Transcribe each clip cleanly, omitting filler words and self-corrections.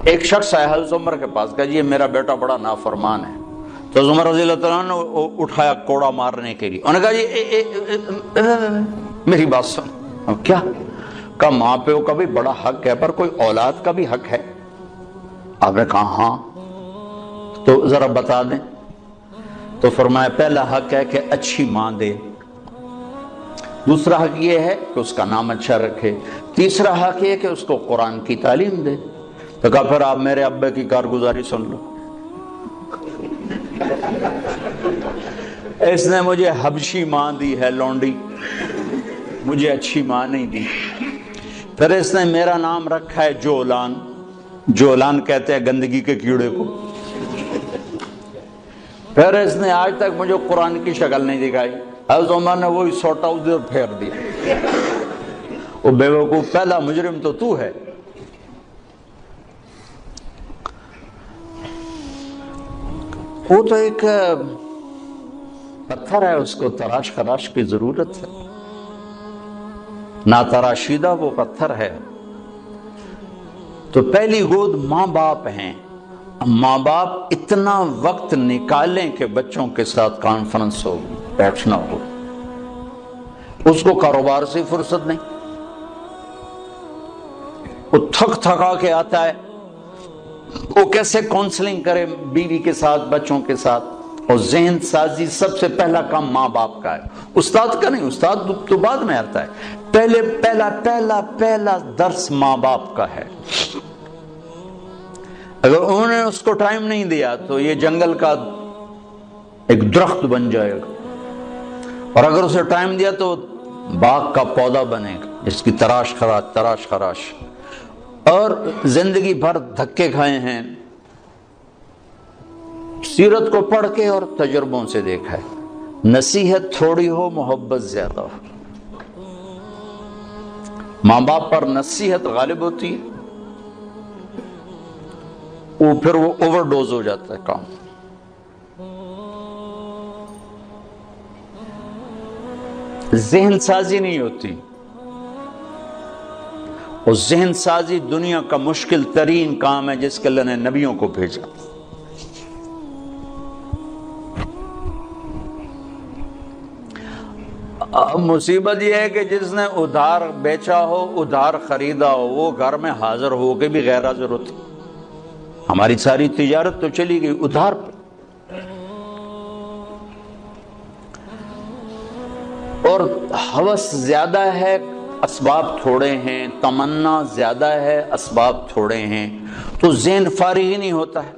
ایک شخص آیا حضرت عمر کے پاس، کہا جی میرا بیٹا بڑا نافرمان ہے. تو عمر رضی اللہ تعالیٰ نے اٹھایا کوڑا مارنے کے لیے. انہوں نے کہا جی میری بات سن. اب کیا کہا؟ ماں پیو کا بھی بڑا حق ہے، پر کوئی اولاد کا بھی حق ہے. آپ نے کہا ہاں. تو ذرا بتا دیں. تو فرمایا پہلا حق ہے کہ اچھی ماں دے، دوسرا حق یہ ہے کہ اس کا نام اچھا رکھے، تیسرا حق یہ کہ اس کو قرآن کی تعلیم دے. تو کہا پھر آپ میرے ابے کی کارگزاری سن لو. اس نے مجھے حبشی ماں دی ہے لونڈی، مجھے اچھی ماں نہیں دی. پھر اس نے میرا نام رکھا ہے جولان. جولان کہتے ہیں گندگی کے کیڑے کو. پھر اس نے آج تک مجھے قرآن کی شکل نہیں دکھائی. حضرت عمر نے وہی سوٹا ادھر پھیر دیا. وہ بیوقوف، پہلا مجرم تو ہے. وہ تو ایک پتھر ہے، اس کو تراش خراش کی ضرورت ہے. ناتراشیدہ وہ پتھر ہے. تو پہلی گود ماں باپ ہیں. ماں باپ اتنا وقت نکالیں کہ بچوں کے ساتھ کانفرنس ہو، بیٹھنا ہو. اس کو کاروبار سے فرصت نہیں، وہ تھک تھکا کے آتا ہے، وہ کیسے کونسلنگ کرے بیوی کے ساتھ، بچوں کے ساتھ. اور ذہن سازی سب سے پہلا کام ماں باپ کا ہے، استاد کا نہیں. استاد تو بعد میں آتا ہے. پہلا درس ماں باپ کا ہے. اگر انہوں نے اس کو ٹائم نہیں دیا تو یہ جنگل کا ایک درخت بن جائے گا، اور اگر اسے ٹائم دیا تو باغ کا پودا بنے گا جس کی تراش خراش. اور زندگی بھر دھکے کھائے ہیں، سیرت کو پڑھ کے اور تجربوں سے دیکھا ہے. نصیحت تھوڑی ہو، محبت زیادہ ہو. ماں باپ پر نصیحت غالب ہوتی ہے، پھر وہ اوور ڈوز ہو جاتا ہے کام. ذہن سازی نہیں ہوتی، اور ذہن سازی دنیا کا مشکل ترین کام ہے جس کے اللہ نے نبیوں کو بھیجا. مصیبت یہ ہے کہ جس نے ادھار بیچا ہو، ادھار خریدا ہو، وہ گھر میں حاضر ہو کے بھی غیر حاضر ہوتی. ہماری ساری تجارت تو چلی گئی ادھار پہ. اور ہوس زیادہ ہے، اسباب تھوڑے ہیں. تمنا زیادہ ہے، اسباب تھوڑے ہیں. تو ذہن فارغ ہی نہیں ہوتا ہے.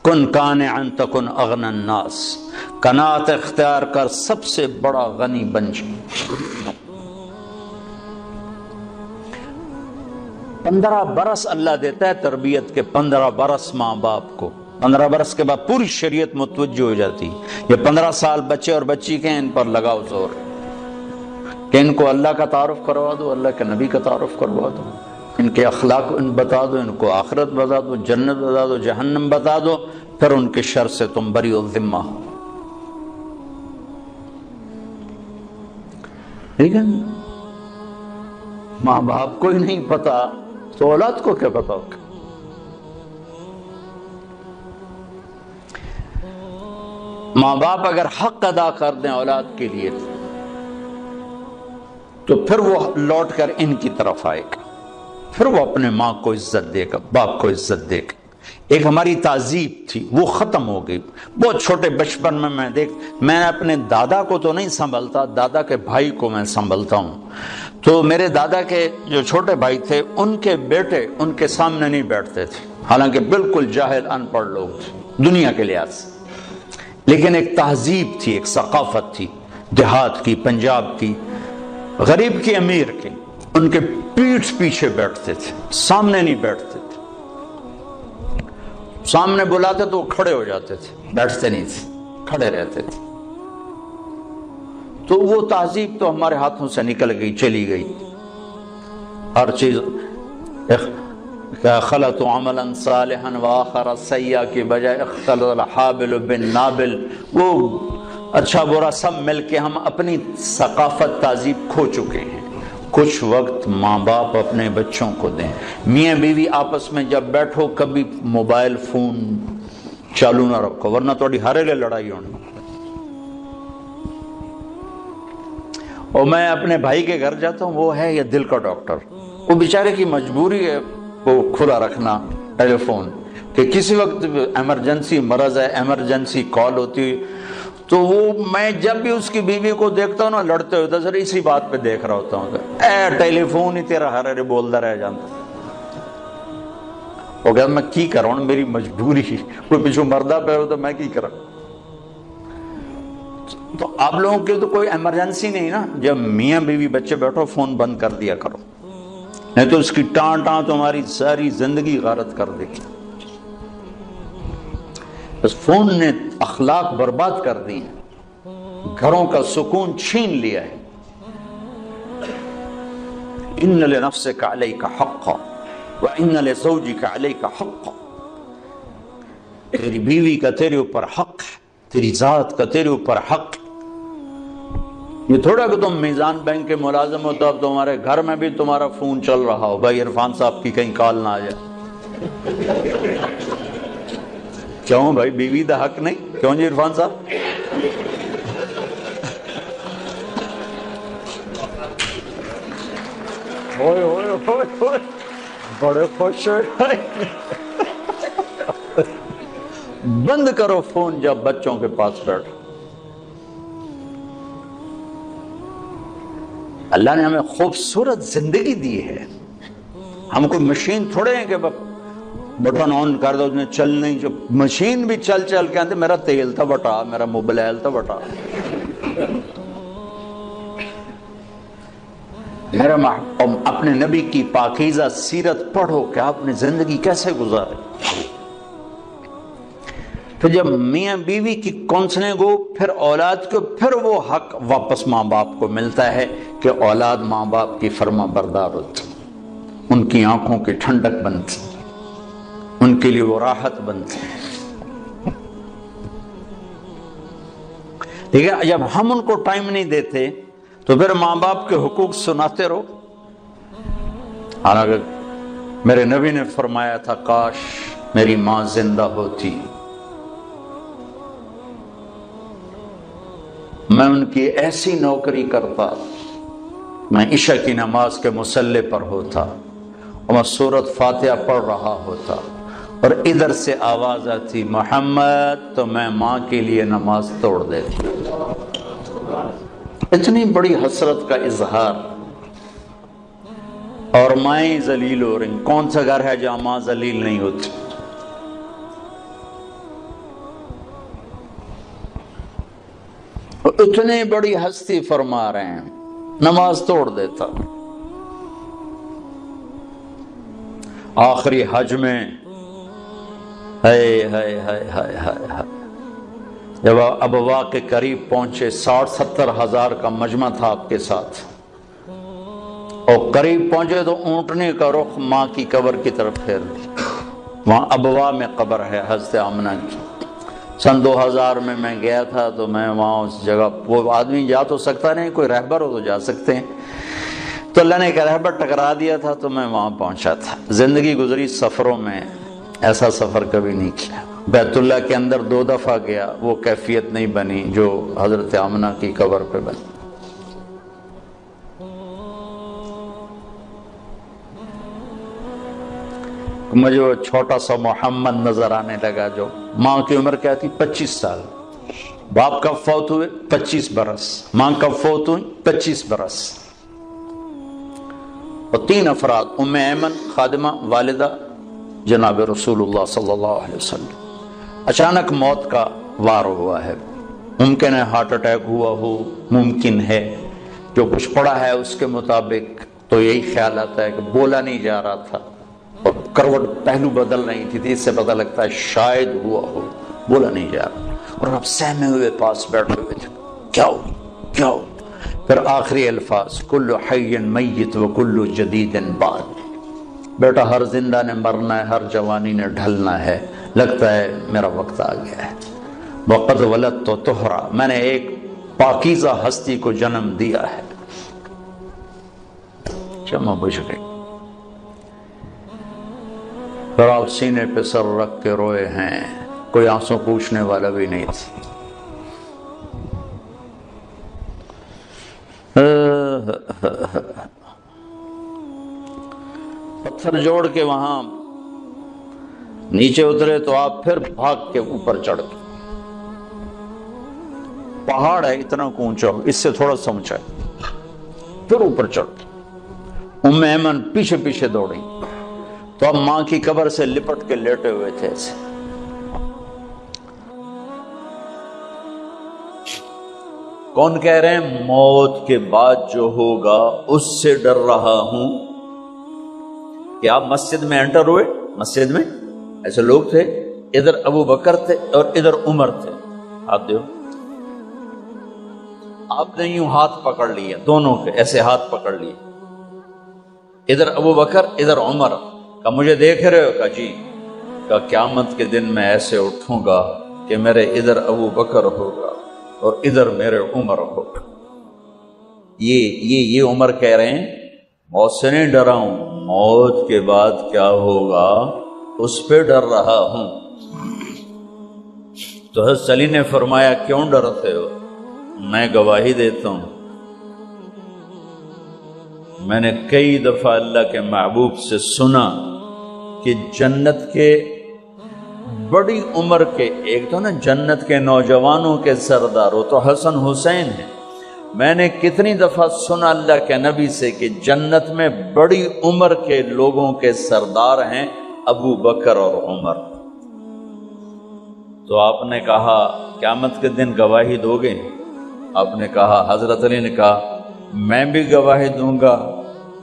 کن قانعا تکن اغنى الناس، قناعت اختیار کر سب سے بڑا غنی بن جائے. 15 برس اللہ دیتا ہے تربیت کے. 15 برس ماں باپ کو. 15 برس کے بعد پوری شریعت متوجہ ہو جاتی. یہ 15 سال بچے اور بچی کے ہیں، ان پر لگاؤ زور کہ ان کو اللہ کا تعارف کروا دو، اللہ کے نبی کا تعارف کروا دو، ان کے اخلاق بتا دو، ان کو آخرت بتا دو، جنت بتا دو، جہنم بتا دو. پھر ان کے شر سے تم بری الذمہ ہو. ٹھیک ہے؟ ماں باپ کو ہی نہیں پتا تو اولاد کو کیا پتا ہوگا. ماں باپ اگر حق ادا کر دیں اولاد کے لیے تو پھر وہ لوٹ کر ان کی طرف آئے گا. پھر وہ اپنے ماں کو عزت دے گا، باپ کو عزت دے گا. ایک ہماری تہذیب تھی وہ ختم ہو گئی. بہت چھوٹے بچپن میں میں اپنے دادا کو تو نہیں سنبھلتا، دادا کے بھائی کو میں سنبھلتا ہوں. تو میرے دادا کے جو چھوٹے بھائی تھے، ان کے بیٹے ان کے سامنے نہیں بیٹھتے تھے، حالانکہ بالکل جاہل ان پڑھ لوگ تھے دنیا کے لحاظ سے. لیکن ایک تہذیب تھی، ایک ثقافت تھی، دیہات کی، پنجاب کی، غریب کی، امیر کی. ان کے پیٹھ پیچھے بیٹھتے تھے، سامنے نہیں بیٹھتے تھے. سامنے بلاتے تو وہ کھڑے ہو جاتے تھے، بیٹھتے نہیں تھے، کھڑے رہتے تھے. تو وہ تہذیب تو ہمارے ہاتھوں سے نکل گئی، چلی گئی. ہر چیز خلط عملا صالحا واخر سیئا کی بجائے اختلط الحابل بالنابل. وہ اچھا برا سب مل کے ہم اپنی ثقافت تہذیب کھو چکے ہیں. کچھ وقت ماں باپ اپنے بچوں کو دیں. میاں بیوی آپس میں جب بیٹھو کبھی موبائل فون چالو نہ رکھو ورنہ تھوڑی ہارے لے لڑائی ہونی. اور میں اپنے بھائی کے گھر جاتا ہوں، وہ ہے یہ دل کا ڈاکٹر، وہ بیچارے کی مجبوری ہے وہ کھلا رکھنا ٹیلی فون کہ کسی وقت ایمرجنسی مرض ہے، ایمرجنسی کال ہوتی ہے. تو وہ میں جب بھی اس کی بیوی کو دیکھتا ہوں نا لڑتے ہوتا سر اسی بات پہ دیکھ رہا ہوتا ہوں کہ اے ٹیلی فون ہی تیرا ہر ہر بولتا رہ جاتا. وہ کہتا میں کی کروں میری مجبوری، کوئی پیچھو مردہ پہ ہو تو میں کی کروں. تو آپ لوگوں کے تو کوئی ایمرجنسی نہیں نا، جب میاں بیوی بچے بیٹھو فون بند کر دیا کرو، نہیں تو اس کی ٹان تمہاری ساری زندگی غارت کر دے گی. بس فون نے اخلاق برباد کر دی ہیں، گھروں کا سکون چھین لیا ہے. ان لنفسک علیک حقا وان لزوجک علیک حقا، تیری بیوی کا تیرے اوپر حق ہے، تیری ذات کا تیرے اوپر حق. یہ تھوڑا کہ تم میزان بینک کے ملازم ہو تو اب تمہارے گھر میں بھی تمہارا فون چل رہا ہو بھائی عرفان صاحب کی کہیں کال نہ آ جائے. کیوں بھائی بیوی دا حق نہیں؟ کیوں جی عرفان صاحب؟ بڑے خوش ہوئے. بند کرو فون جب بچوں کے پاس بیٹھو. اللہ نے ہمیں خوبصورت زندگی دی ہے، ہم کوئی مشین تھوڑے ہیں کہ بٹن آن کر دو چل نہیں. جو مشین بھی چل چل کے آتے میرا تیل تھا بٹا، میرا موبائل تھا بٹا. میرا اپنے نبی کی پاکیزہ سیرت پڑھو کہ آپ نے زندگی کیسے گزارے. پھر جب میاں بیوی کی کونسلنگ ہو پھر اولاد کو، پھر وہ حق واپس ماں باپ کو ملتا ہے کہ اولاد ماں باپ کی فرما بردار ہوتی، ان کی آنکھوں کی ٹھنڈک بنتی، ان کے لیے وہ راحت بنتی. ٹھیک ہے، جب ہم ان کو ٹائم نہیں دیتے تو پھر ماں باپ کے حقوق سناتے رہو. حالانکہ میرے نبی نے فرمایا تھا کاش میری ماں زندہ ہوتی، میں ان کی ایسی نوکری کرتا، میں عشاء کی نماز کے مصلی پر ہوتا اور میں سورۃ فاتحہ پڑھ رہا ہوتا اور ادھر سے آواز آتی محمد، تو میں ماں کے لیے نماز توڑ دیتی. اتنی بڑی حسرت کا اظہار. اور مائیں ذلیل ہو رہی. کون سا گھر ہے جہاں ماں ذلیل نہیں ہوتی؟ اتنی بڑی ہستی فرما رہے ہیں نماز توڑ دیتا. آخری حج میں جب ابوا کے قریب پہنچے، 60-70 ہزار کا مجمع تھا آپ کے ساتھ، اور قریب پہنچے تو اونٹنے کا رخ ماں کی قبر کی طرف پھیر دی. وہاں ابوا میں قبر ہے حضرت آمنہ کی. سن 2000 میں گیا تھا تو میں وہاں اس جگہ، وہ آدمی جا تو سکتا نہیں، کوئی رہبر ہو تو جا سکتے ہیں، تو اللہ نے ایک رہبر ٹکرا دیا تھا تو میں وہاں پہنچا تھا. زندگی گزری سفروں میں، ایسا سفر کبھی نہیں کیا. بیت اللہ کے اندر 2 دفعہ گیا، وہ کیفیت نہیں بنی جو حضرت آمنہ کی قبر پہ بنی. مجھے وہ چھوٹا سا محمد نظر آنے لگا، جو ماں کی عمر کیا تھی 25 سال، باپ کب فوت ہوئے 25 برس، ماں کب فوت ہوئی 25 برس، اور 3 افراد، ام ایمن خادمہ والدہ جناب رسول اللہ صلی اللہ علیہ وسلم. اچانک موت کا وار ہوا ہے. ممکن ہے ہارٹ اٹیک ہوا ہو، ممکن ہے جو کچھ پڑا ہے اس کے مطابق تو یہی خیال آتا ہے کہ بولا نہیں جا رہا تھا اور کروٹ پہلو بدل رہی تھی، اس سے پتہ لگتا ہے شاید ہوا ہو، بولا نہیں جا رہا. اور اب سہمے ہوئے پاس بیٹھے ہوئے تھے، کیا ہو کیا ہو. پھر آخری الفاظ کل حی میت و کل جدید بعد. بیٹا ہر زندہ نے مرنا ہے، ہر جوانی نے ڈھلنا ہے، لگتا ہے میرا وقت آ گیا ہے. وقد ولدت طہرا، میں نے ایک پاکیزہ ہستی کو جنم دیا ہے. شمع بجھ گئی. پھر آپ سینے پہ سر رکھ کے روئے ہیں، کوئی آنسو پوچھنے والا بھی نہیں تھا. پتھر جوڑ کے وہاں نیچے اترے تو آپ پھر بھاگ کے اوپر چڑھ گئے. پہاڑ ہے اتنا اونچا، اس سے تھوڑا سا اونچا ہے، پھر اوپر چڑھ گئے. ام ایمن پیچھے پیچھے دوڑی تو اب ماں کی قبر سے لپٹ کے لیٹے ہوئے تھے ایسے. کون کہہ رہے ہیں موت کے بعد جو ہوگا اس سے ڈر رہا ہوں. کہ آپ مسجد میں انٹر ہوئے، مسجد میں ایسے لوگ تھے، ادھر ابو بکر تھے اور ادھر عمر تھے. آپ دیو، آپ نے یوں ہاتھ پکڑ لیے دونوں کے، ایسے ہاتھ پکڑ لیے، ادھر ابو بکر ادھر عمر. کہا مجھے دیکھ رہے ہو؟ کہا جی. کہا قیامت کے دن میں ایسے اٹھوں گا کہ میرے ادھر ابو بکر ہوگا اور ادھر میرے عمر ہوگا. یہ عمر کہہ رہے ہیں موت سے نہیں ڈرا ہوں، موت کے بعد کیا ہوگا اس پہ ڈر رہا ہوں. تو حضرت علی نے فرمایا کیوں ڈرتے ہو؟ میں گواہی دیتا ہوں، میں نے کئی دفعہ اللہ کے محبوب سے سنا کہ جنت کے بڑی عمر کے، ایک تو نا جنت کے نوجوانوں کے سردار وہ تو حسن حسین ہیں. میں نے کتنی دفعہ سنا اللہ کے نبی سے کہ جنت میں بڑی عمر کے لوگوں کے سردار ہیں ابو بکر اور عمر. تو آپ نے کہا قیامت کے دن گواہی دو گے؟ آپ نے کہا، حضرت علی نے کہا میں بھی گواہی دوں گا،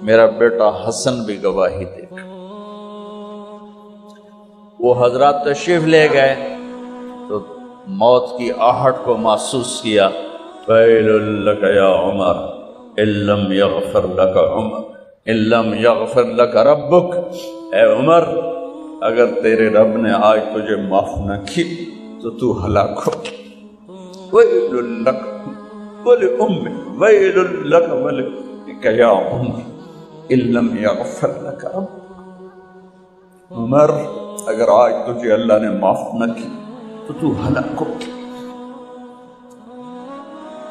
میرا بیٹا حسن بھی گواہی دے گا. وہ حضرات تشریف لے گئے تو موت کی آہٹ کو محسوس کیا. ویل لک یا عمر ان لم یغفر لک عمر ان لم یغفر لک ربک. اے عمر اگر تیرے رب نے آج تجھے معاف نہ کی تو تو ہلاک ہو. ویل لک ولأمک ویل لک ولک یا عمر ان لم یغفر لک ربک. عمر اگر آج تجھے اللہ نے معاف نہ کی تو تو ہلاک ہو.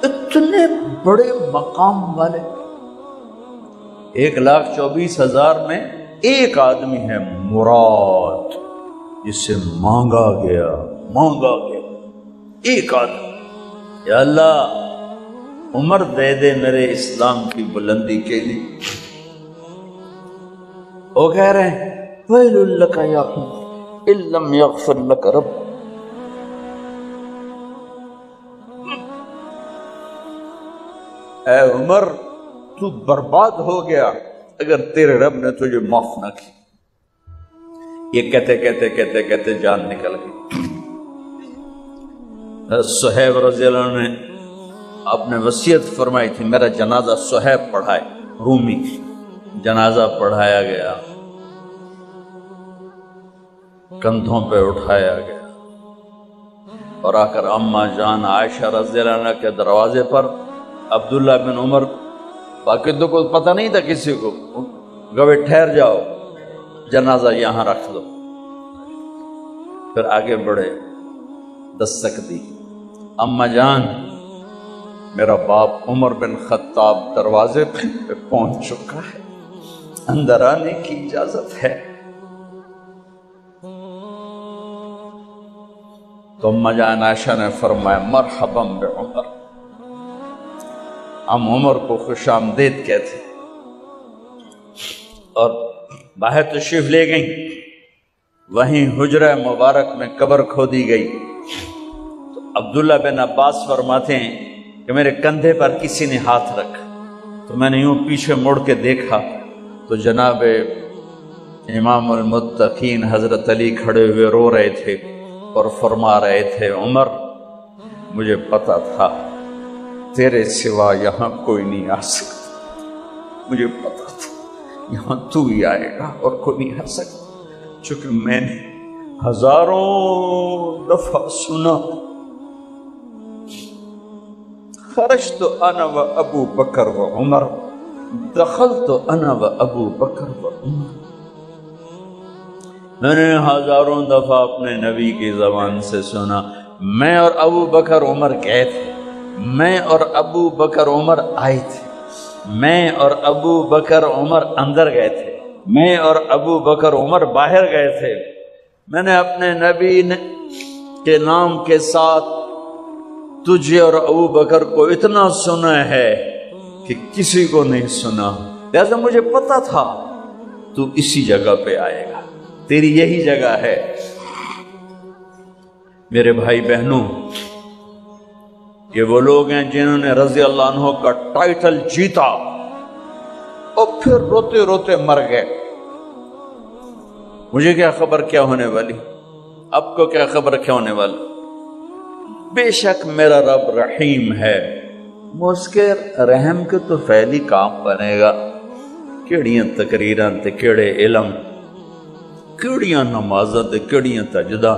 اتنے بڑے مقام والے 1,24,000 میں ایک آدمی ہے مراد، جس سے مانگا گیا ایک آدمی. یا اللہ عمر دے دے میرے اسلام کی بلندی کے لیے. وہ کہہ رہے ہیں ویل لک یا عمر ان لم یغفر لک رب. اے عمر تو برباد ہو گیا اگر تیرے رب نے تجھے معاف نہ کی. یہ کہتے کہتے کہتے کہتے جان نکل گئی. صہیب رضی اللہ عنہ نے آپ نے وصیت فرمائی تھی میرا جنازہ صہیب پڑھائے، رومی جنازہ پڑھایا گیا، کندھوں پہ اٹھایا گیا اور آ کر اماں جان عائشہ رضی اللہ عنہ کے دروازے پر عبداللہ بن عمر، باقی تو کوئی پتہ نہیں تھا کسی کو، گوے ٹھہر جاؤ جنازہ یہاں رکھ دو. پھر آگے بڑھے، دستک دی، اماں جان میرا باپ عمر بن خطاب دروازے پہ پہنچ چکا ہے، اندر آنے کی اجازت ہے. تو اماں جان عائشہ نے فرمایا مرحبا بعمر. ہم عمر کو خوش آمدید کہتے اور باہر تشریف لے گئیں. وہیں حجرہ مبارک میں قبر کھودی گئی. تو عبداللہ بن عباس فرماتے ہیں کہ میرے کندھے پر کسی نے ہاتھ رکھا تو میں نے یوں پیچھے مڑ کے دیکھا تو جناب امام المتقین حضرت علی کھڑے ہوئے رو رہے تھے اور فرما رہے تھے عمر مجھے پتا تھا تیرے سوا یہاں کوئی نہیں آ سکتا، مجھے پتا تھا یہاں تو ہی آئے گا اور کوئی نہیں آ سکتا. چونکہ میں نے ہزاروں دفعہ سنا خرجت انا و ابو بکر و عمر دخلت انا و ابو بکر و عمر، میں نے ہزاروں دفعہ اپنے نبی کی زبان سے سنا، میں اور ابو بکر عمر گئے تھے، میں اور ابو بکر عمر آئے تھے، میں اور ابو بکر عمر اندر گئے تھے، میں اور ابو بکر عمر باہر گئے تھے، میں نے اپنے نبی کے نام کے ساتھ تجھے اور ابو بکر کو اتنا سنا ہے کہ کسی کو نہیں سنا، لہذا مجھے پتا تھا تو اسی جگہ پہ آئے گا، تیری یہی جگہ ہے۔ میرے بھائی بہنوں، یہ وہ لوگ ہیں جنہوں نے رضی اللہ عنہ کا ٹائٹل جیتا اور پھر روتے روتے مر گئے۔ مجھے کیا خبر کیا ہونے والی، اب کو کیا خبر کیا ہونے والی، بے شک میرا رب رحیم ہے، اس کے رحم کے تو فعلی کام بنے گا، کیڑیاں تقریراں تے کیڑے علم، کیڑیاں نمازاں تے کیڑیاں تجدہ،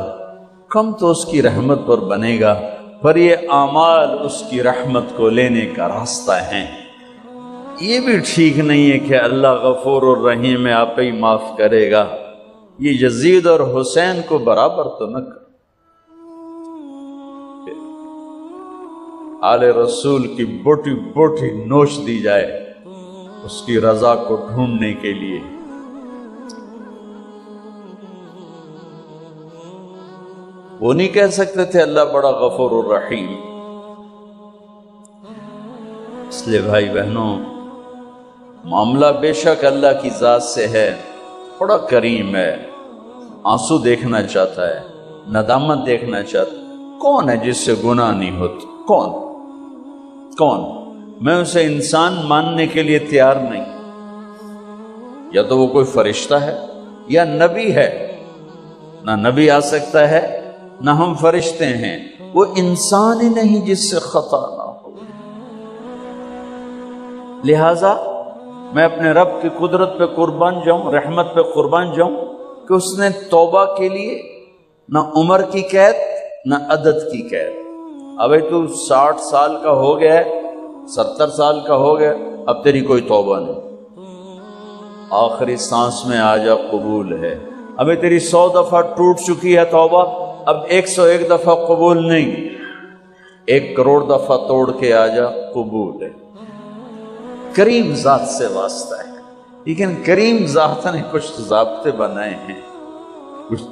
کم تو اس کی رحمت پر بنے گا، پر یہ اعمال اس کی رحمت کو لینے کا راستہ ہیں۔ یہ بھی ٹھیک نہیں ہے کہ اللہ غفور الرحیم ہے، آپ ہی معاف کرے گا، یہ یزید اور حسین کو برابر تو نہ کر۔ آل رسول کی بوٹی بوٹی نوچ دی جائے اس کی رضا کو ڈھونڈنے کے لیے۔ وہ نہیں کہہ سکتے تھے اللہ بڑا غفور الرحیم۔ اس لیے بھائی بہنوں، معاملہ بے شک اللہ کی ذات سے ہے، بڑا کریم ہے، آنسو دیکھنا چاہتا ہے، ندامت دیکھنا چاہتا ہے۔ کون ہے جس سے گناہ نہیں ہوتا؟ کون؟ میں اسے انسان ماننے کے لیے تیار نہیں، یا تو وہ کوئی فرشتہ ہے یا نبی ہے، نہ نبی آ سکتا ہے نہ ہم فرشتے ہیں، وہ انسان ہی نہیں جس سے خطا نہ ہو۔ لہذا میں اپنے رب کی قدرت پہ قربان جاؤں، رحمت پہ قربان جاؤں کہ اس نے توبہ کے لیے نہ عمر کی قید نہ عدد کی قید۔ ابھی تو 60 سال کا ہو گیا ہے، 70 سال کا ہو گیا، اب تیری کوئی توبہ نہیں، آخری سانس میں آ جا قبول ہے۔ ابھی تیری 100 دفعہ ٹوٹ چکی ہے توبہ، اب 101 دفعہ قبول نہیں، 1 کروڑ دفعہ توڑ کے آ جا قبول ہے۔ کریم ذات سے واسطہ ہے، لیکن کریم ذات نے کچھ ضابطے بنائے ہیں، کچھ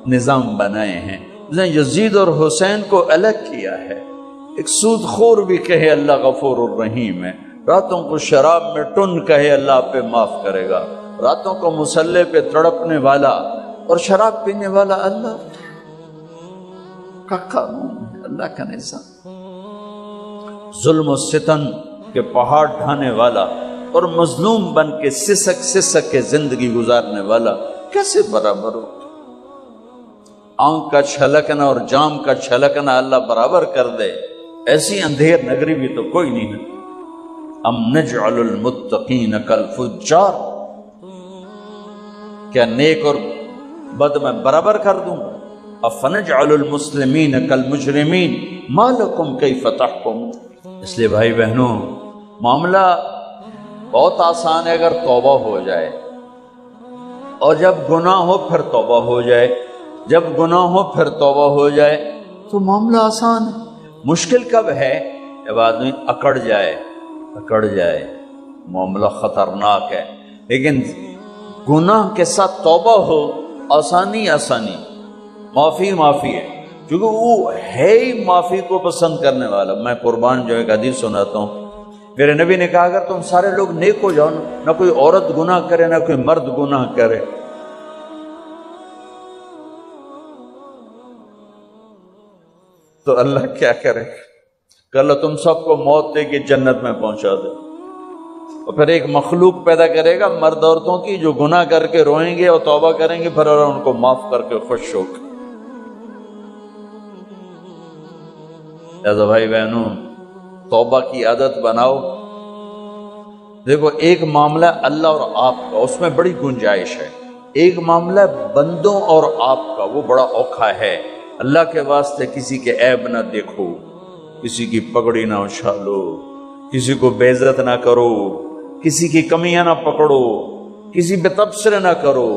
نظام بنائے ہیں۔ اس نے یزید اور حسین کو الگ کیا ہے۔ ایک سود خور بھی کہے اللہ غفور الرحیم ہے، راتوں کو شراب میں ٹن کہے اللہ پہ معاف کرے گا، راتوں کو مصلے پہ تڑپنے والا اور شراب پینے والا اللہ کا قانون ہے، اللہ کا نظام۔ ظلم و ستم کے پہاڑ ڈھانے والا اور مظلوم بن کے سسک سسک کے زندگی گزارنے والا کیسے برابر ہو؟ آنکھ کا چھلکنا اور جام کا چھلکنا اللہ برابر کر دے، ایسی اندھیر نگری بھی تو کوئی نہیں ہے۔ ام نجعل المتقین کالفجار، کیا نیک اور بد میں برابر کر دوں؟ افنجعل المسلمین کالمجرمین ما لکم کیف تحکمون۔ اس لیے بھائی بہنوں، معاملہ بہت آسان ہے اگر توبہ ہو جائے، اور جب گناہ ہو پھر توبہ ہو جائے، جب گناہ ہو پھر توبہ ہو جائے تو معاملہ آسان ہے۔ مشکل کب ہے؟ جب آدمی اکڑ جائے، معاملہ خطرناک ہے۔ لیکن گناہ کے ساتھ توبہ ہو، آسانی معافی ہے، کیونکہ وہ ہے ہی معافی کو پسند کرنے والا۔ میں قربان جو ایک حدیث سناتا ہوں، میرے نبی نے کہا اگر تم سارے لوگ نیک ہو جاؤ، نہ کوئی عورت گناہ کرے نہ کوئی مرد گناہ کرے، تو اللہ کیا کرے کہ اللہ تم سب کو موت دے کے جنت میں پہنچا دے، اور پھر ایک مخلوق پیدا کرے گا مرد عورتوں کی جو گناہ کر کے روئیں گے اور توبہ کریں گے، پھر اللہ ان کو معاف کر کے خوش ہو گے۔ لہذا بھائی بہنوں، توبہ کی عادت بناؤ۔ دیکھو، ایک معاملہ اللہ اور آپ کا، اس میں بڑی گنجائش ہے۔ ایک معاملہ بندوں اور آپ کا، وہ بڑا اوکھا ہے۔ اللہ کے واسطے کسی کے عیب نہ دیکھو، کسی کی پگڑی نہ اچھالو، کسی کو بے عزت نہ کرو، کسی کی کمیاں نہ پکڑو، کسی پہ تبصرے نہ کرو.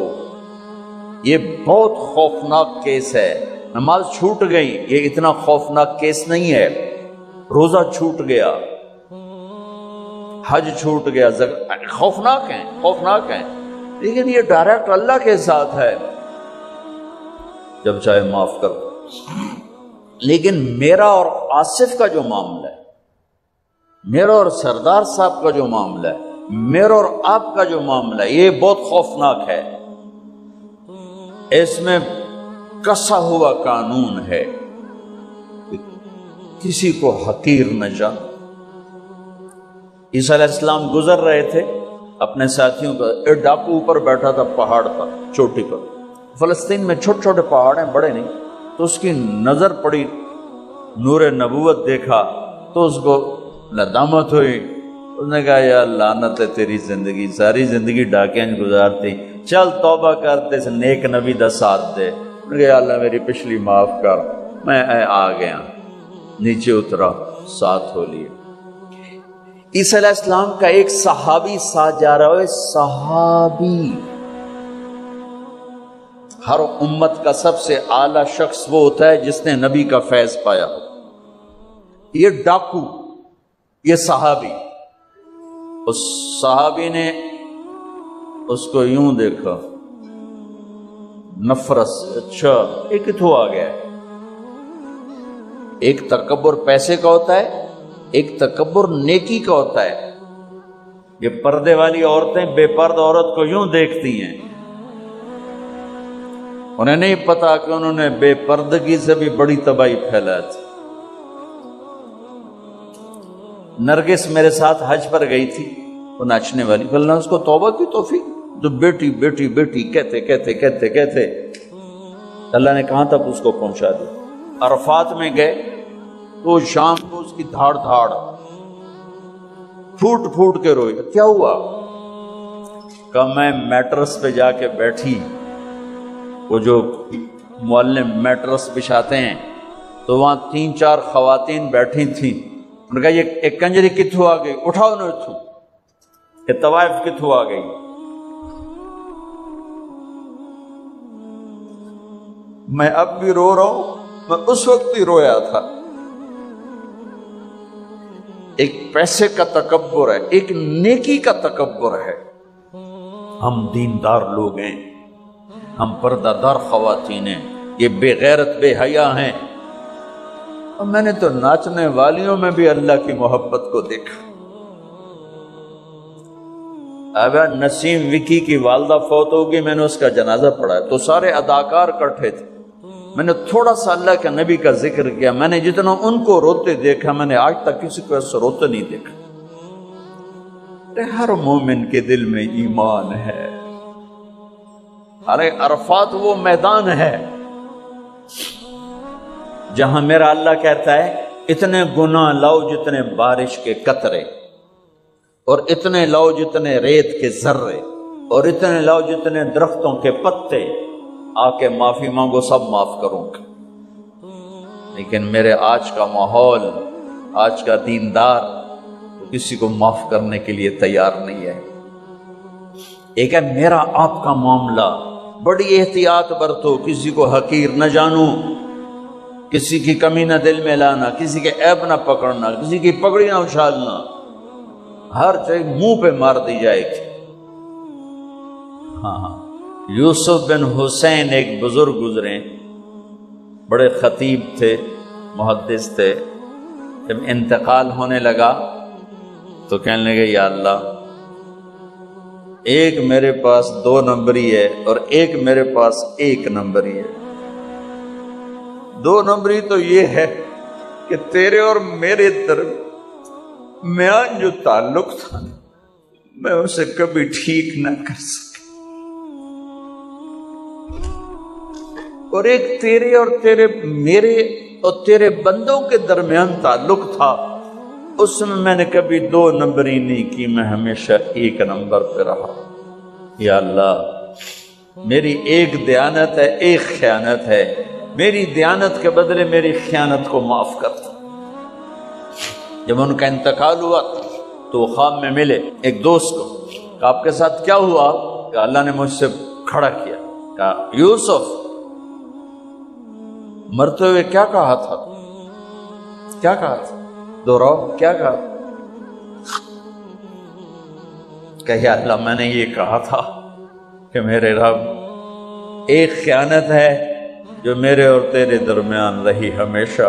یہ بہت خوفناک کیس ہے. نماز چھوٹ گئی، یہ اتنا خوفناک کیس نہیں ہے. روزہ چھوٹ گیا، حج چھوٹ گیا، خوفناک ہیں، خوفناک ہیں. لیکن یہ ڈائریکٹ اللہ کے ساتھ ہے، جب چاہے معاف کر. لیکن میرا اور آصف کا جو معاملہ ہے، میرا اور سردار صاحب کا جو معاملہ ہے، میرا اور آپ کا جو معاملہ ہے، یہ بہت خوفناک ہے. اس میں کسا ہوا قانون ہے، کسی کو حقیر نہ جان. عیسیٰ علیہ السلام گزر رہے تھے اپنے ساتھیوں کا، ایک ڈاکو اوپر بیٹھا تھا پہاڑ پر، چوٹی پر. فلسطین میں چھوٹے چھوٹے پہاڑ ہیں، بڑے نہیں. تو اس کی نظر پڑی، نور نبوت دیکھا تو اس کو ندامت ہوئی. اس نے کہا یا لعنت ہے تیری زندگی، ساری زندگی ڈاکیاں گزارتی، چل توبہ کرتے سے نیک نبی دا ساتھ دے. انہوں نے کہا یا اللہ میری پچھلی معاف کر. میں آ گیا، نیچے اترا، ساتھ ہو لیے. عیسیٰ علیہ السلام کا ایک صحابی ساتھ جا رہا ہے. صحابی، ہر امت کا سب سے اعلیٰ شخص وہ ہوتا ہے جس نے نبی کا فیض پایا. یہ ڈاکو، یہ صحابی. اس صحابی نے اس کو یوں دیکھا، نفرت سے. اچھا یہ کتوں آ گیا ہے؟ ایک تکبر پیسے کا ہوتا ہے، ایک تکبر نیکی کا ہوتا ہے. یہ پردے والی عورتیں بے پرد عورت کو یوں دیکھتی ہیں، انہیں نہیں پتا کہ انہوں نے بے پردگی سے بھی بڑی تباہی پھیلا تھی. نرگس میرے ساتھ حج پر گئی تھی، وہ ناچنے والی. اللہ نے اس کو توبہ کی توفیق. تو بیٹی بیٹی بیٹی کہتے کہتے کہتے کہتے اللہ نے کہاں تک اس کو پہنچا دیا. عرفات میں گئے تو شام کو اس کی دھاڑ دھاڑ پھوٹ پھوٹ کے روئی. کیا ہوا؟ کہ میں میٹرس پہ جا کے بیٹھی، وہ جو معلم میٹرس بچھاتے ہیں، تو وہاں 3-4 خواتین بیٹھی تھیں. انہوں نے کہا یہ ایک کنجری کتھوں آ گئی، اٹھاؤ نہ اتھوں. یہ طوائف کتھوں آ گئی. میں اب بھی رو رہا ہوں، میں اس وقت ہی رویا تھا. ایک پیسے کا تکبر ہے، ایک نیکی کا تکبر ہے. ہم دیندار لوگ ہیں، ہم پردہ دار خواتین ہیں، یہ بے غیرت بے حیا ہیں. اور میں نے تو ناچنے والیوں میں بھی اللہ کی محبت کو دیکھا. اب نسیم وکی کی والدہ فوت ہوگی، میں نے اس کا جنازہ پڑھا تو سارے اداکار اکٹھے تھے. میں نے تھوڑا سا اللہ کے نبی کا ذکر کیا. میں نے جتنا ان کو روتے دیکھا، میں نے آج تک کسی کو ایسا روتے نہیں دیکھا. ہر مومن کے دل میں ایمان ہے. ارے عرفات وہ میدان ہے جہاں میرا اللہ کہتا ہے اتنے گناہ لاؤ جتنے بارش کے قطرے، اور اتنے لاؤ جتنے ریت کے ذرے، اور اتنے لاؤ جتنے درختوں کے پتے. آ کے معافی مانگو، سب معاف کروں گا. لیکن میرے آج کا ماحول، آج کا دیندار کسی کو معاف کرنے کے لیے تیار نہیں ہے. ایک ہے میرا آپ کا معاملہ، بڑی احتیاط برتو، کسی کو حقیر نہ جانو، کسی کی کمی نہ دل میں لانا، کسی کے عیب نہ پکڑنا، کسی کی پگڑی نہ اچھالنا. ہر چیز منہ پہ مار دی جائے گی. ہاں، یوسف بن حسین ایک بزرگ گزرے، بڑے خطیب تھے، محدث تھے. جب انتقال ہونے لگا تو کہنے لگے یا اللہ، ایک میرے پاس 2 نمبری ہے اور ایک میرے پاس 1 نمبری ہے. 2 نمبری تو یہ ہے کہ تیرے اور میرے درمیان جو تعلق تھا میں اسے کبھی ٹھیک نہ کر سکا، اور ایک تیرے اور میرے اور تیرے بندوں کے درمیان تعلق تھا، اس میں نے کبھی 2 نمبری نہیں کی، میں ہمیشہ 1 نمبر پہ رہا. یا اللہ میری ایک دیانت ہے، ایک خیانت ہے، میری دیانت کے بدلے میری خیانت کو معاف کر. جب ان کا انتقال ہوا تو وہ خواب میں ملے ایک دوست کو کہ آپ کے ساتھ کیا ہوا؟ کہ اللہ نے مجھ سے کھڑا کیا، کہا یوسف مرتے ہوئے کیا کہا تھا؟ کیا کہا تھا؟ دوہراؤ، کیا کہا؟ کہ یا اللہ میں نے یہ کہا تھا کہ میرے رب ایک خیانت ہے جو میرے اور تیرے درمیان رہی ہمیشہ،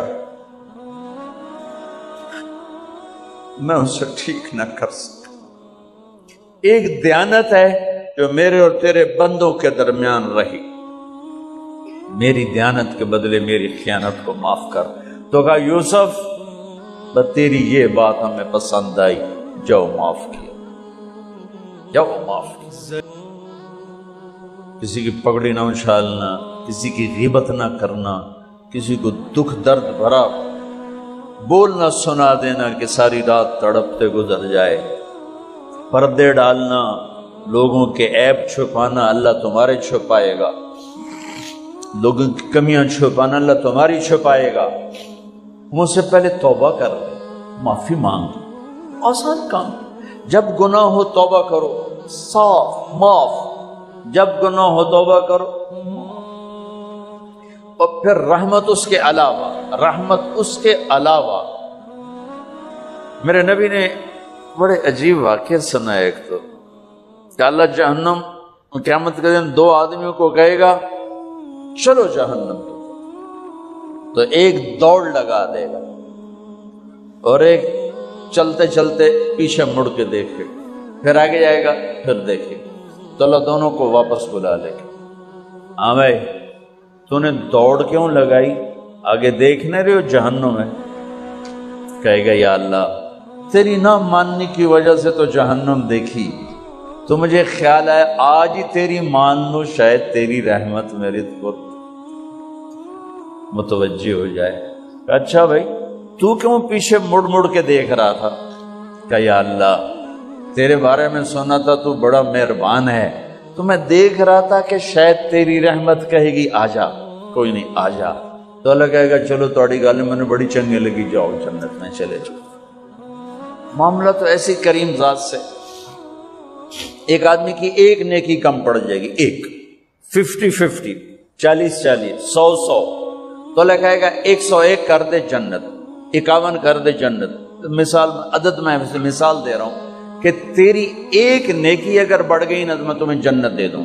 میں اسے ٹھیک نہ کر سکتا، ایک دیانت ہے جو میرے اور تیرے بندوں کے درمیان رہی، میری دیانت کے بدلے میری خیانت کو معاف کر۔ تو کہا یوسف بس تیری یہ بات ہمیں پسند آئی، جاؤ معاف کیا، جاؤ معاف کیا۔ کسی کی پگڑی نہ اچھالنا، کسی کی غیبت نہ کرنا، کسی کو دکھ درد بھرا بول نہ سنا دینا کہ ساری رات تڑپتے گزر جائے، پردے ڈالنا، لوگوں کے عیب چھپانا، اللہ تمہارے چھپائے گا، لوگوں کی کمیاں چھپانا اللہ تمہاری چھپائے گا۔ مجھ سے پہلے توبہ کر لے، معافی مانگ، آسان کام، جب گناہ ہو توبہ کرو، صاف معاف، جب گناہ ہو توبہ کرو، اور پھر رحمت اس کے علاوہ، رحمت اس کے علاوہ۔ میرے نبی نے بڑے عجیب واقعہ سنا ہے، ایک تو کہ اللہ جہنم قیامت کے دن دو آدمیوں کو کہے گا چلو جہنم، تو ایک دوڑ لگا دے گا اور ایک چلتے چلتے پیچھے مڑ کے دیکھے، پھر آگے جائے گا، پھر دیکھے، تو اللہ دونوں کو واپس بلا لے گا۔ ہاں بھائی تو نے دوڑ کیوں لگائی؟ آگے دیکھنے رہے ہو جہنم ہے؟ کہے گا یا اللہ تیری نہ ماننے کی وجہ سے تو جہنم دیکھی، تو مجھے خیال ہے آج ہی تیری مان لو، شاید تیری رحمت میری کو متوجہ ہو جائے۔ اچھا بھائی تو کیوں پیچھے مڑ مڑ کے دیکھ رہا تھا؟ کہ یا اللہ تیرے بارے میں سنا تھا تو بڑا مہربان ہے، تو میں دیکھ رہا تھا کہ شاید تیری رحمت کہے گی آ جا، کوئی نہیں آ جا، تو اللہ کہے گا چلو تھوڑی گل میں نے بڑی چنگی لگی، جاؤ جنت میں چلے جاؤ۔ معاملہ تو ایسی کریم ذات سے، ایک آدمی کی ایک نیکی کم پڑ جائے گی، ایک 50-50، 40-40، 100-100، تو اللہ کہے گا 101 کر دے جنت، 51 کر دے جنت۔ مثال عدد میں مثال دے رہا ہوں کہ تیری ایک نیکی اگر بڑھ گئی نا تو میں تمہیں جنت دے دوں۔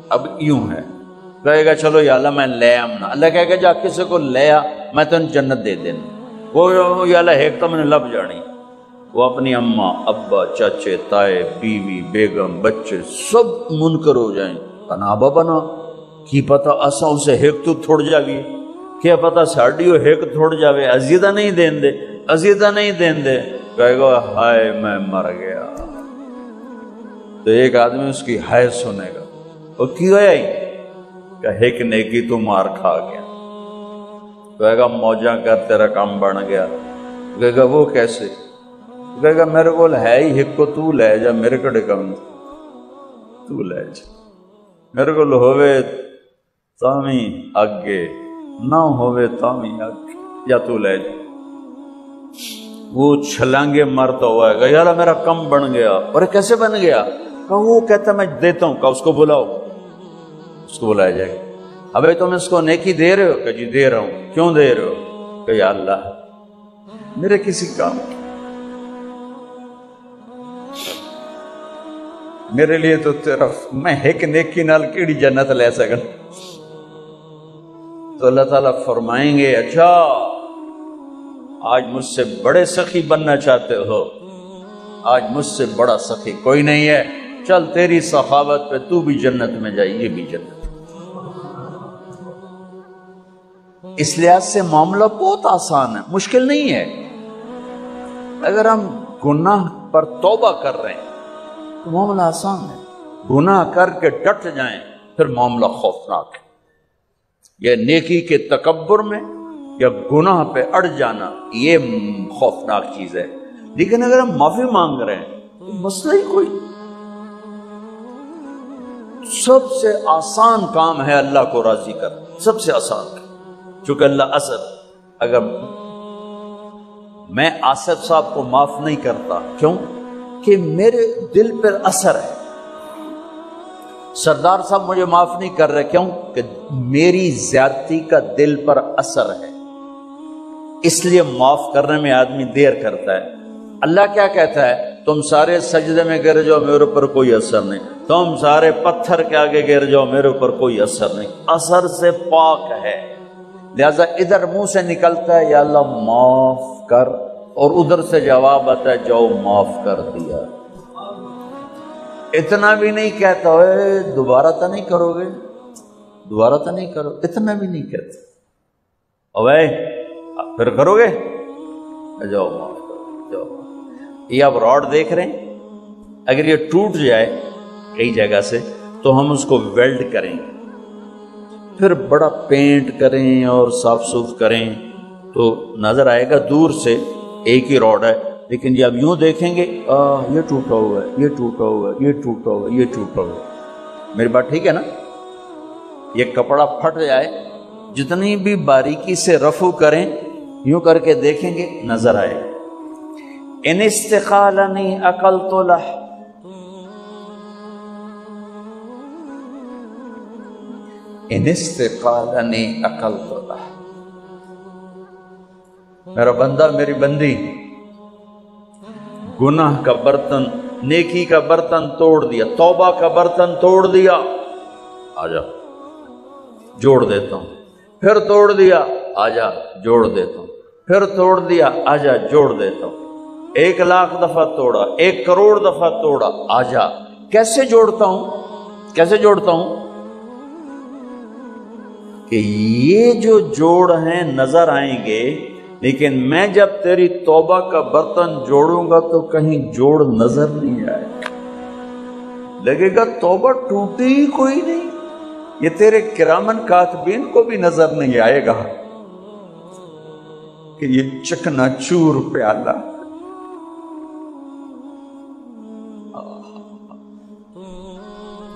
اب یوں ہے، کہے گا چلو یا اللہ میں لے آمنا، اللہ کہے گا جا کسی کو لے آ، میں تمہیں جنت دے دینا۔ وہ یا اللہ ایک تو میں نے لب جانی، وہ اپنی اماں ابا چاچے تائے بیوی بیگم بچے سب منکر ہو جائیں، تنابہ بنا کی پتہ اسا اسے ایک تو تھوڑ جاوی، کیا پتہ ساڑیو ایک تھوڑ جاوے، عزیدہ نہیں دین دے، عزیدہ نہیں دین دے، کہے گا ہائے میں مر گیا۔ تو ایک آدمی اس کی ہائے سنے گا، وہ کی ہویا ہی کہ ایک نیکی تو مار کھا گیا، کہے گا موجاں کر تیرا کام بن گیا، کہے گا وہ کیسے؟ کہے گا میرے کو ہے ہی ایک کو تو لے جا، میرے کڑے کم تو لے جا، میرے کو ہوئے تامی آگے نہ ہوئے تامی آگے، یا تو لے جا۔ وہ چھلانگے مرتا ہوا ہے، یا اللہ میرا کم بن گیا، اور کیسے بن گیا؟ کہ وہ کہتا میں دیتا ہوں، کہ اس کو بلاؤ، اس کو بلایا جائے گا۔ ابھی تم اس کو نیکی دے رہے ہو؟ کہ جی دے رہا ہوں۔ کیوں دے رہے ہو؟ کہ یا اللہ میرے کسی کام کی، میرے لیے تو تیرا، میں ایک نیکی نال کیڑی جنت لے سکن۔ تو اللہ تعالیٰ فرمائیں گے اچھا آج مجھ سے بڑے سخی بننا چاہتے ہو، آج مجھ سے بڑا سخی کوئی نہیں ہے، چل تیری سخاوت پہ تو بھی جنت میں جائے، یہ بھی جنت۔ اس لحاظ سے معاملہ بہت آسان ہے، مشکل نہیں ہے۔ اگر ہم گناہ پر توبہ کر رہے ہیں تو معاملہ آسان ہے، گناہ کر کے ڈٹ جائیں پھر معاملہ خوفناک ہے۔ یہ نیکی کے تکبر میں یا گناہ پہ اڑ جانا یہ خوفناک چیز ہے، لیکن اگر ہم معافی مانگ رہے ہیں تو مسئلہ ہی کوئی، سب سے آسان کام ہے اللہ کو راضی کرنا، سب سے آسان کام، چونکہ اللہ اصل اگر میں آصف صاحب کو معاف نہیں کرتا، کیوں کہ میرے دل پر اثر ہے۔ سردار صاحب مجھے معاف نہیں کر رہے، کیوں کہ میری زیادتی کا دل پر اثر ہے، اس لیے معاف کرنے میں آدمی دیر کرتا ہے۔ اللہ کیا کہتا ہے؟ تم سارے سجدے میں گر جاؤ، میرے اوپر کوئی اثر نہیں، تم سارے پتھر کے آگے گر جاؤ، میرے اوپر کوئی اثر نہیں، اثر سے پاک ہے۔ لہذا ادھر منہ سے نکلتا ہے یا اللہ معاف کر، اور ادھر سے جواب آتا ہے جاؤ معاف کر دیا۔ اتنا بھی نہیں کہتا اے دوبارہ تو نہیں کرو گے، دوبارہ تو نہیں کرو، اتنا بھی نہیں کہتا، اوے پھر کرو گے، جاؤ معاف کرو، جاؤ۔ یہ آپ راڈ دیکھ رہے ہیں، اگر یہ ٹوٹ جائے کئی جگہ سے تو ہم اس کو ویلڈ کریں، پھر بڑا پینٹ کریں اور صاف صوف کریں تو نظر آئے گا دور سے ایک ہی راڈ ہے، لیکن جب یوں دیکھیں گے یہ ٹوٹا ہوا ہے، یہ ٹوٹا ہوا ہے، یہ ٹوٹا ہوا ہے، یہ ٹوٹا ہوا ہے۔ میری بات ٹھیک ہے نا؟ یہ کپڑا پھٹ جائے، جتنی بھی باریکی سے رفو کریں، یوں کر کے دیکھیں گے نظر آئے گا۔ ان استقالنی اکلت لہ، ان استقالنی اکلت لہ، میرا بندہ میری بندی گناہ کا برتن، نیکی کا برتن توڑ دیا، توبہ کا برتن توڑ دیا، آجا جوڑ دیتا ہوں، پھر توڑ دیا، آجا جوڑ دیتا ہوں، پھر توڑ دیا، آجا جوڑ دیتا ہوں، 1,00,000 دفعہ توڑا، 1 کروڑ دفعہ توڑا، آجا۔ کیسے جوڑتا ہوں؟ کیسے جوڑتا ہوں؟ کہ یہ جو جوڑ ہیں نظر آئیں گے، لیکن میں جب تیری توبہ کا برتن جوڑوں گا تو کہیں جوڑ نظر نہیں آئے گا، لگے گا توبہ ٹوٹی ہی کوئی نہیں، یہ تیرے کرامن کاتبین کو بھی نظر نہیں آئے گا کہ یہ چکنا چور پیالہ۔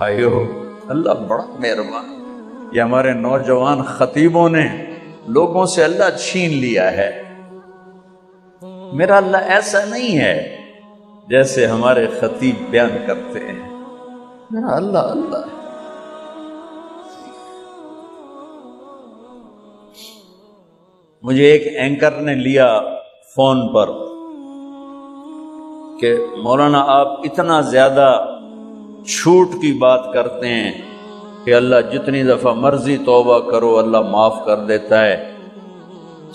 آئیو اللہ بڑا مہربان، یہ ہمارے نوجوان خطیبوں نے لوگوں سے اللہ چھین لیا ہے۔ میرا اللہ ایسا نہیں ہے جیسے ہمارے خطیب بیان کرتے ہیں، میرا اللہ اللہ ہے۔ مجھے ایک اینکر نے لیا فون پر کہ مولانا آپ اتنا زیادہ چھوٹ کی بات کرتے ہیں کہ اللہ جتنی دفعہ مرضی توبہ کرو اللہ معاف کر دیتا ہے،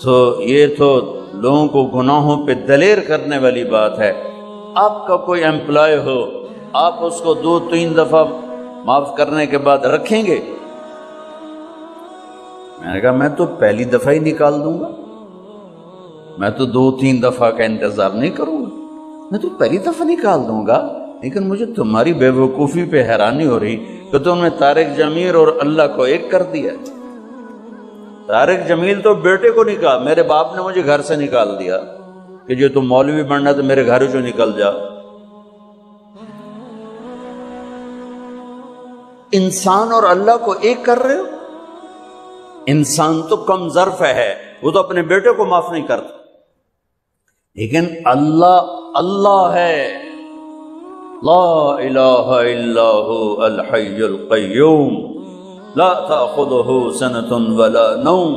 تو یہ تو لوگوں کو گناہوں پہ دلیر کرنے والی بات ہے۔ آپ کا کوئی امپلائی ہو، آپ اس کو 2-3 دفعہ معاف کرنے کے بعد رکھیں گے؟ میں نے کہا میں تو پہلی دفعہ ہی نکال دوں گا، میں تو 2-3 دفعہ کا انتظار نہیں کروں گا، میں تو پہلی دفعہ نکال دوں گا۔ لیکن مجھے تمہاری بے وقوفی پہ حیرانی ہو رہی کہ تم نے طارق جمیل اور اللہ کو ایک کر دیا۔ طارق جمیل تو بیٹے کو نکال، میرے باپ نے مجھے گھر سے نکال دیا کہ جو تم مولوی بننا تو میرے گھر جو نکل جا۔ انسان اور اللہ کو ایک کر رہے ہو؟ انسان تو کم ظرف ہے، وہ تو اپنے بیٹے کو معاف نہیں کرتا، لیکن اللہ ہے، لا الہ الا هو الحی القیوم لا تأخذه سنة ولا نوم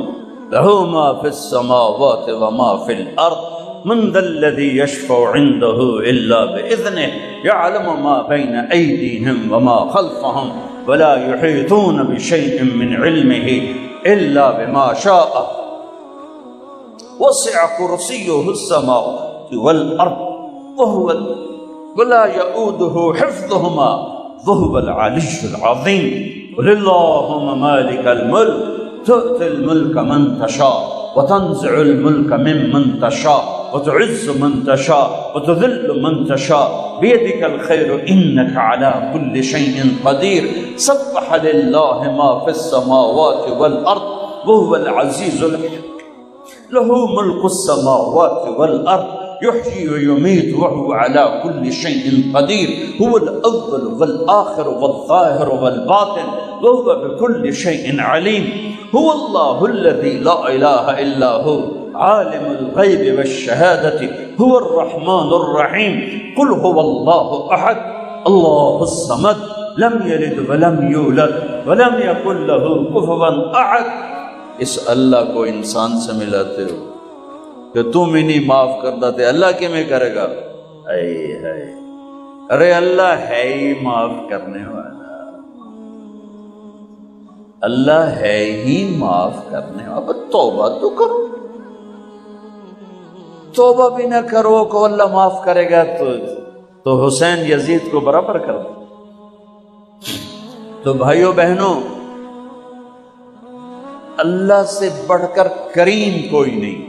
له ما في السماوات وما في الأرض من ذا الذي يشفع عنده إلا بإذنه يعلم ما بين أيديهم وما خلفهم ولا يحيطون بشيء من علمه إلا بما شاء وسع كرسيه السماوات والأرض وهو ولا يؤوده حفظهما وهو العلي العظيم قل اللهم مالك الملك تؤتي الملك من تشاء وتنزع الملك ممن تشاء وتعز من تشاء وتذل من تشاء بيدك الخير إنك على كل شيء قدير سبح لله ما في السماوات والأرض وهو العزيز الحكيم له ملك السماوات والأرض يحيي ويميت وهو على كل شيء قدير هو الأول والآخر والظاهر والباطن وهو بكل شيء عليم هو الله الذي لا إله إلا هو عالم الغیب والشہادۃ هو الرحمن الرحیم قل هو اللہ احد اللہ الصمد لم یلد ولم یولد ولم یکن له کفوا احد۔ اس اللہ کو انسان سے ملاتے ہو کہ تم ہی نہیں معاف کرتا تھے، اللہ کے میں کرے گا؟ اے ارے اللہ ہے ہی معاف کرنے والا، اللہ ہے ہی معاف کرنے والا۔ اب توبہ تو کرو، توبہ بھی نہ کرو کہ اللہ معاف کرے گا تو حسین یزید کو برابر کر دو۔ تو بھائیوں بہنوں، اللہ سے بڑھ کر کریم کوئی نہیں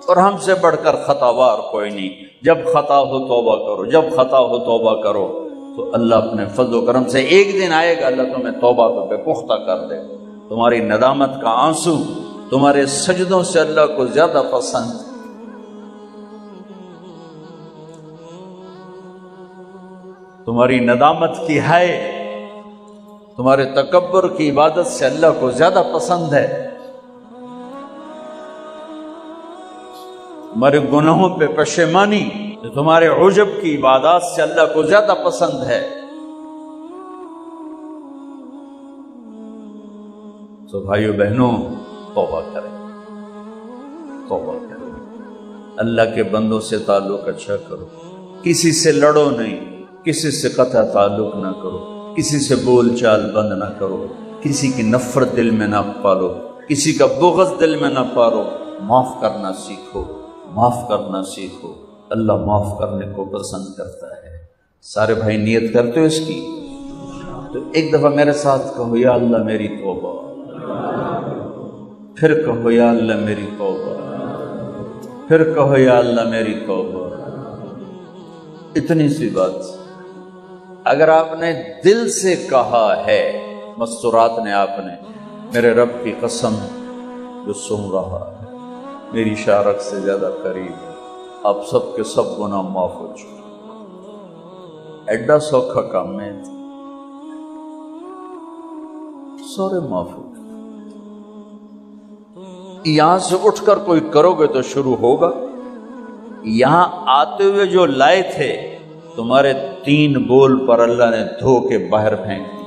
اور ہم سے بڑھ کر خطاوار کوئی نہیں۔ جب خطا ہو توبہ کرو، جب خطا ہو توبہ کرو، تو اللہ اپنے فضل و کرم سے ایک دن آئے گا، اللہ تمہیں توبہ پہ پختہ کر دے۔ تمہاری ندامت کا آنسو تمہارے سجدوں سے اللہ کو زیادہ پسند، تمہاری ندامت کی ہائے تمہارے تکبر کی عبادت سے اللہ کو زیادہ پسند ہے، تمہارے گناہوں پہ پشیمانی تمہارے عجب کی عبادات سے اللہ کو زیادہ پسند ہے۔ تو بھائیو بہنوں، توبہ کریں، توبہ کریں، اللہ کے بندوں سے تعلق اچھا کرو، کسی سے لڑو نہیں، کسی سے قطع تعلق نہ کرو، کسی سے بول چال بند نہ کرو، کسی کی نفرت دل میں نہ پالو، کسی کا بغض دل میں نہ پالو، معاف کرنا سیکھو، معاف کرنا سیکھو۔ اللہ معاف کرنے کو پسند کرتا ہے۔ سارے بھائی نیت کرتے ہو اس کی؟ تو ایک دفعہ میرے ساتھ کہو، یا اللہ میری توبہ، پھر کہو یا اللہ میری توبہ، پھر کہو یا اللہ میری توبہ۔ اتنی سی بات اگر آپ نے دل سے کہا ہے، مستورات نے آپ نے، میرے رب کی قسم جو سن رہا ہے میری شارک سے زیادہ قریب ہے، آپ سب کے سب گناہ معاف ہو چکے، ایڈا سوکھا کام میں سارے معاف ہو چکے۔ یہاں سے اٹھ کر کوئی کرو گے تو شروع ہوگا۔ یہاں آتے ہوئے جو لائے تھے تمہارے 3 بول پر اللہ نے دھو کے باہر پھینک دی۔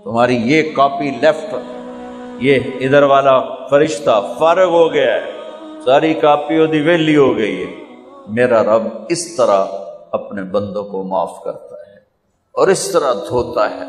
تمہاری یہ کاپی لیفٹ، یہ ادھر والا فرشتہ فارغ ہو گیا ہے، ساری کاپیوں دی ویلی ہو گئی ہے۔ میرا رب اس طرح اپنے بندوں کو معاف کرتا ہے اور اس طرح دھوتا ہے۔